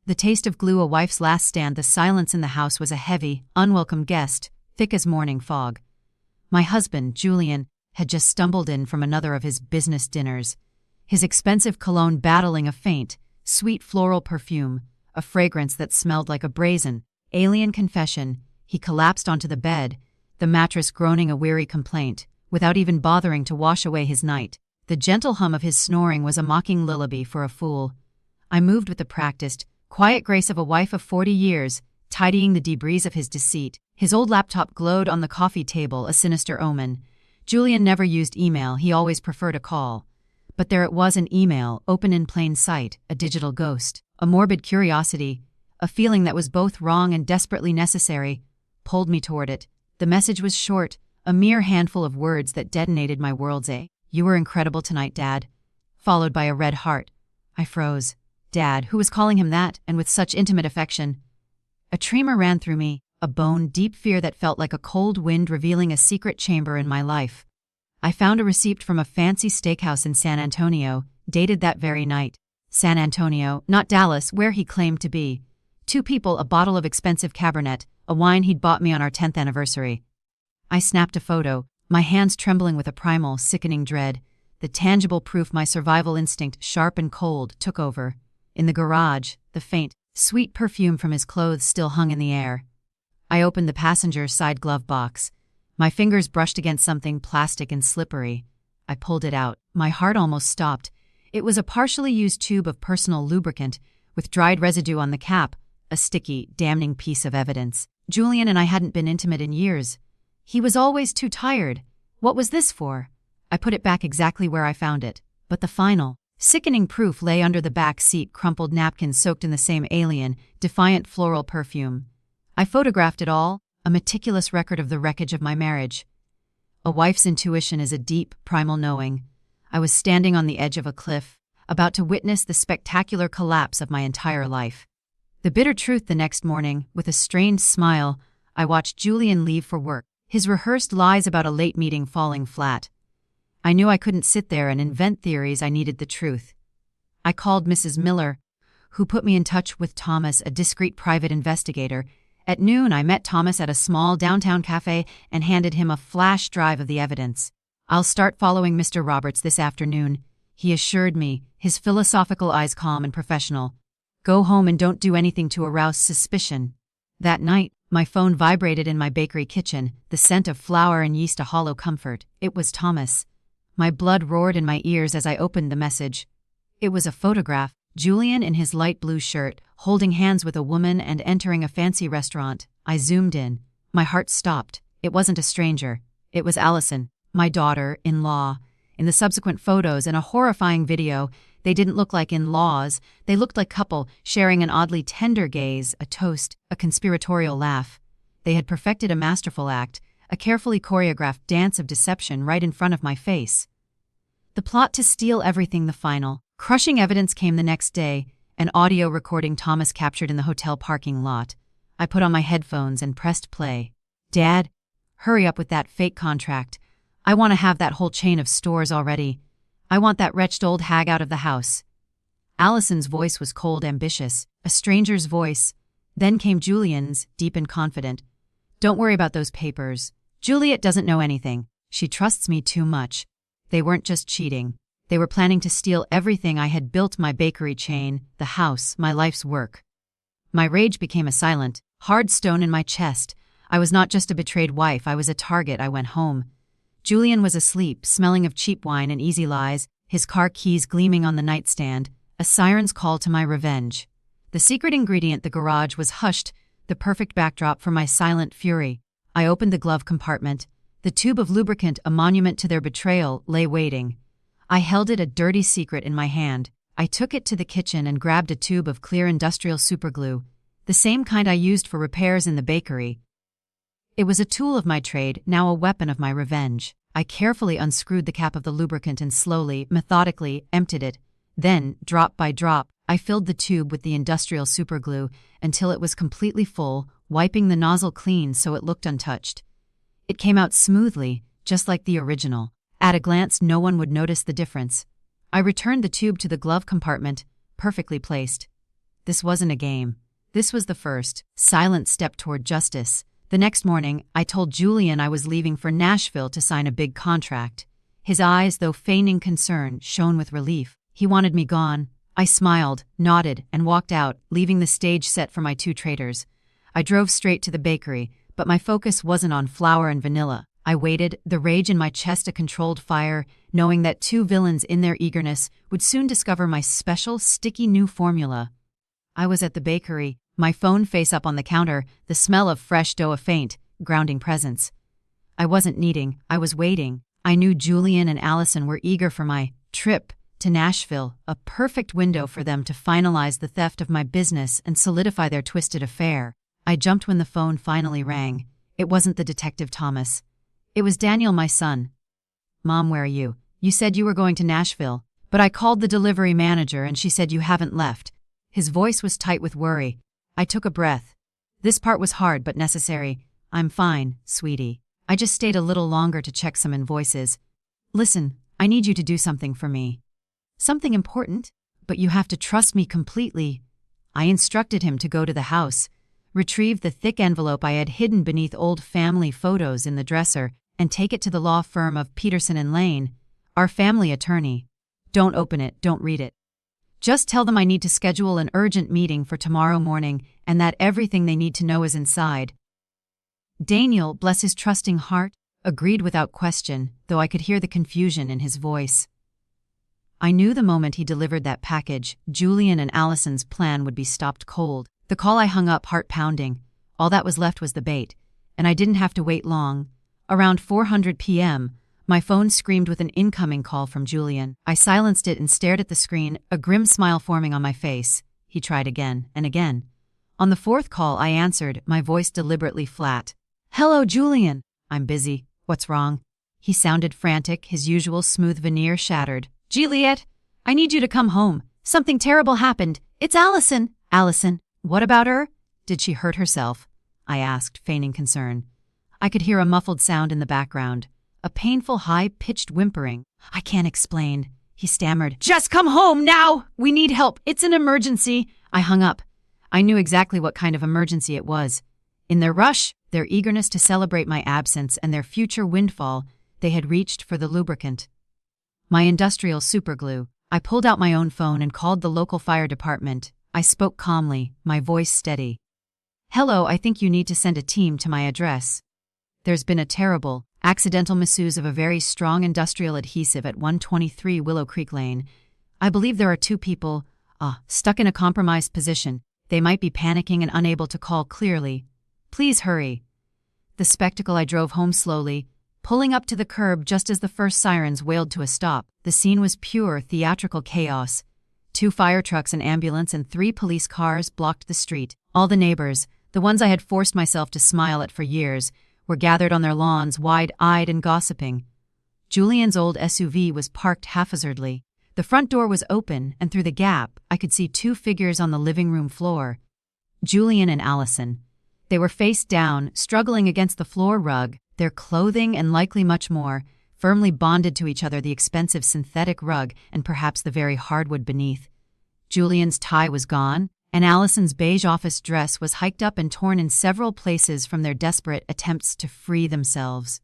The taste of glue, a wife's last stand. The silence in the house was a heavy, unwelcome guest, thick as morning fog. My husband, Julian, had just stumbled in from another of his business dinners, his expensive cologne battling a faint, sweet floral perfume, a fragrance that smelled like a brazen, alien confession. He collapsed onto the bed, the mattress groaning a weary complaint, without even bothering to wash away his night. The gentle hum of his snoring was a mocking lullaby for a fool. I moved with the practiced, quiet grace of a wife of 40 years, tidying the debris of his deceit. His old laptop glowed on the coffee table, a sinister omen. Julian never used email, he always preferred a call. But there it was, an email, open in plain sight, a digital ghost. A morbid curiosity, a feeling that was both wrong and desperately necessary, pulled me toward it. The message was short, a mere handful of words that detonated my worlds. "You were incredible tonight, Dad." Followed by a red heart. I froze. Dad, who was calling him that, and with such intimate affection? A tremor ran through me, a bone-deep fear that felt like a cold wind revealing a secret chamber in my life. I found a receipt from a fancy steakhouse in San Antonio, dated that very night. San Antonio, not Dallas, where he claimed to be. 2 people, a bottle of expensive Cabernet, a wine he'd bought me on our 10th anniversary. I snapped a photo, my hands trembling with a primal, sickening dread, the tangible proof my survival instinct, sharp and cold, took over. In the garage, the faint, sweet perfume from his clothes still hung in the air. I opened the passenger side glove box. My fingers brushed against something plastic and slippery. I pulled it out. My heart almost stopped. It was a partially used tube of personal lubricant, with dried residue on the cap, a sticky, damning piece of evidence. Julian and I hadn't been intimate in years. He was always too tired. What was this for? I put it back exactly where I found it. But the final, sickening proof lay under the back seat, crumpled napkins soaked in the same alien, defiant floral perfume. I photographed it all, a meticulous record of the wreckage of my marriage. A wife's intuition is a deep, primal knowing. I was standing on the edge of a cliff, about to witness the spectacular collapse of my entire life. The bitter truth: the next morning, with a strained smile, I watched Julian leave for work, his rehearsed lies about a late meeting falling flat. I knew I couldn't sit there and invent theories, I needed the truth. I called Mrs. Miller, who put me in touch with Thomas, a discreet private investigator. At noon, I met Thomas at a small downtown cafe and handed him a flash drive of the evidence. "I'll start following Mr. Roberts this afternoon," he assured me, his philosophical eyes calm and professional. "Go home and don't do anything to arouse suspicion." That night, my phone vibrated in my bakery kitchen, the scent of flour and yeast a hollow comfort. It was Thomas. My blood roared in my ears as I opened the message. It was a photograph. Julian in his light blue shirt, holding hands with a woman and entering a fancy restaurant. I zoomed in. My heart stopped. It wasn't a stranger. It was Allison, my daughter-in-law. In the subsequent photos and a horrifying video, they didn't look like in-laws. They looked like couple, sharing an oddly tender gaze, a toast, a conspiratorial laugh. They had perfected a masterful act, a carefully choreographed dance of deception right in front of my face. The plot to steal everything, the final, crushing evidence came the next day, an audio recording Thomas captured in the hotel parking lot. I put on my headphones and pressed play. "Dad, hurry up with that fake contract. I want to have that whole chain of stores already. I want that wretched old hag out of the house." Allison's voice was cold, ambitious, a stranger's voice. Then came Julian's, deep and confident. "Don't worry about those papers. Juliet doesn't know anything. She trusts me too much." They weren't just cheating. They were planning to steal everything I had built: my bakery chain, the house, my life's work. My rage became a silent, hard stone in my chest. I was not just a betrayed wife, I was a target. I went home. Julian was asleep, smelling of cheap wine and easy lies, his car keys gleaming on the nightstand, a siren's call to my revenge. The secret ingredient, the garage, was hushed, the perfect backdrop for my silent fury. I opened the glove compartment. The tube of lubricant, a monument to their betrayal, lay waiting. I held it, a dirty secret, in my hand. I took it to the kitchen and grabbed a tube of clear industrial superglue, the same kind I used for repairs in the bakery. It was a tool of my trade, now a weapon of my revenge. I carefully unscrewed the cap of the lubricant and slowly, methodically, emptied it. Then, drop by drop, I filled the tube with the industrial superglue until it was completely full, wiping the nozzle clean so it looked untouched. It came out smoothly, just like the original. At a glance, no one would notice the difference. I returned the tube to the glove compartment, perfectly placed. This wasn't a game. This was the first, silent step toward justice. The next morning, I told Julian I was leaving for Nashville to sign a big contract. His eyes, though feigning concern, shone with relief. He wanted me gone. I smiled, nodded, and walked out, leaving the stage set for my two traitors. I drove straight to the bakery, but my focus wasn't on flour and vanilla. I waited, the rage in my chest a controlled fire, knowing that two villains in their eagerness would soon discover my special, sticky new formula. I was at the bakery, my phone face up on the counter, the smell of fresh dough a faint, grounding presence. I wasn't kneading, I was waiting. I knew Julian and Allison were eager for my trip to Nashville, a perfect window for them to finalize the theft of my business and solidify their twisted affair. I jumped when the phone finally rang. It wasn't the Detective Thomas. It was Daniel, my son. Mom, where are you? You said you were going to Nashville, but I called the delivery manager and she said you haven't left. His voice was tight with worry. I took a breath. This part was hard but necessary. I'm fine, sweetie. I just stayed a little longer to check some invoices. Listen, I need you to do something for me. Something important, but you have to trust me completely. I instructed him to go to the house, retrieve the thick envelope I had hidden beneath old family photos in the dresser, and take it to the law firm of Peterson and Lane, our family attorney. Don't open it, don't read it. Just tell them I need to schedule an urgent meeting for tomorrow morning and that everything they need to know is inside. Daniel, bless his trusting heart, agreed without question, though I could hear the confusion in his voice. I knew the moment he delivered that package, Julian and Allison's plan would be stopped cold. The call I hung up, heart pounding. All that was left was the bait, and I didn't have to wait long. Around 4:00 p.m., my phone screamed with an incoming call from Julian. I silenced it and stared at the screen, a grim smile forming on my face. He tried again and again. On the fourth call, I answered, my voice deliberately flat. Hello, Julian. I'm busy. What's wrong? He sounded frantic, his usual smooth veneer shattered. Juliet, I need you to come home. Something terrible happened. It's Allison. Allison, what about her? Did she hurt herself? I asked, feigning concern. I could hear a muffled sound in the background. A painful, high-pitched whimpering. I can't explain. He stammered. Just come home now! We need help. It's an emergency. I hung up. I knew exactly what kind of emergency it was. In their rush, their eagerness to celebrate my absence and their future windfall, they had reached for the lubricant. My industrial superglue. I pulled out my own phone and called the local fire department. I spoke calmly, my voice steady. Hello, I think you need to send a team to my address. There's been a terrible, accidental misuse of a very strong industrial adhesive at 123 Willow Creek Lane. I believe there are two people, stuck in a compromised position. They might be panicking and unable to call clearly. Please hurry. The spectacle, I drove home slowly, pulling up to the curb just as the first sirens wailed to a stop. The scene was pure, theatrical chaos. 2 fire trucks, an ambulance, and 3 police cars blocked the street. All the neighbors, the ones I had forced myself to smile at for years, were gathered on their lawns, wide-eyed and gossiping. Julian's old SUV was parked haphazardly. The front door was open, and through the gap, I could see 2 figures on the living room floor. Julian and Allison. They were face down, struggling against the floor rug, their clothing and likely much more, firmly bonded to each other, the expensive synthetic rug and perhaps the very hardwood beneath. Julian's tie was gone, and Allison's beige office dress was hiked up and torn in several places from their desperate attempts to free themselves.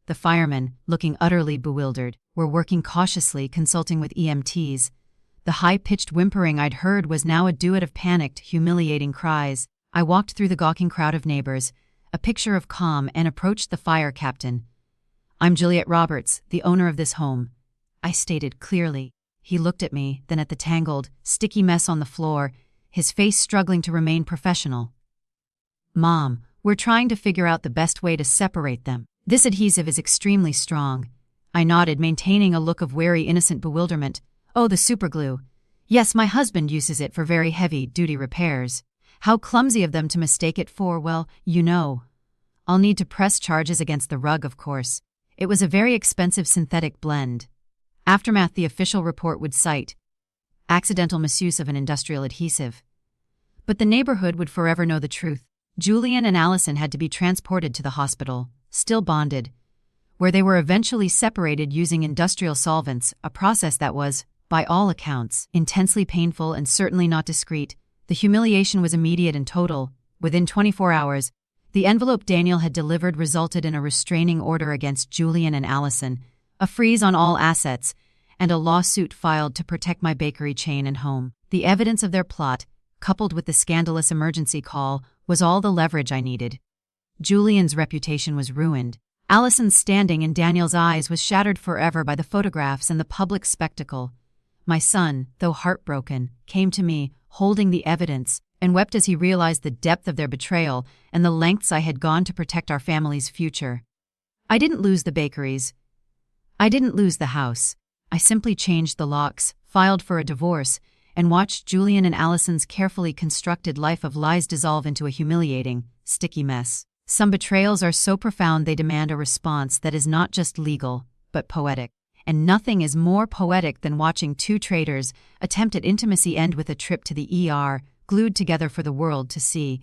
The firemen, looking utterly bewildered, were working cautiously, consulting with EMTs. The high-pitched whimpering I'd heard was now a duet of panicked, humiliating cries. I walked through the gawking crowd of neighbors, a picture of calm, and approached the fire captain. I'm Juliet Roberts, the owner of this home. I stated clearly. He looked at me, then at the tangled, sticky mess on the floor, his face struggling to remain professional. Mom, we're trying to figure out the best way to separate them. This adhesive is extremely strong. I nodded, maintaining a look of wary, innocent bewilderment. Oh, the superglue. Yes, my husband uses it for very heavy-duty repairs. How clumsy of them to mistake it for, well, you know. I'll need to press charges against the rug, of course. It was a very expensive synthetic blend. Aftermath, the official report would cite. Accidental misuse of an industrial adhesive. But the neighborhood would forever know the truth. Julian and Allison had to be transported to the hospital, still bonded, where they were eventually separated using industrial solvents, a process that was, by all accounts, intensely painful and certainly not discreet. The The humiliation was immediate and total. Within 24 hours, the envelope Daniel had delivered resulted in a restraining order against Julian and Allison, a freeze on all assets, and a lawsuit filed to protect my bakery chain and home. The evidence of their plot, coupled with the scandalous emergency call, was all the leverage I needed. Julian's reputation was ruined. Allison's standing in Daniel's eyes was shattered forever by the photographs and the public spectacle. My son, though heartbroken, came to me, holding the evidence, and wept as he realized the depth of their betrayal and the lengths I had gone to protect our family's future. I didn't lose the bakeries. I didn't lose the house. I simply changed the locks, filed for a divorce, and watched Julian and Allison's carefully constructed life of lies dissolve into a humiliating, sticky mess. Some betrayals are so profound they demand a response that is not just legal, but poetic. And nothing is more poetic than watching two traitors attempt at intimacy end with a trip to the ER, glued together for the world to see.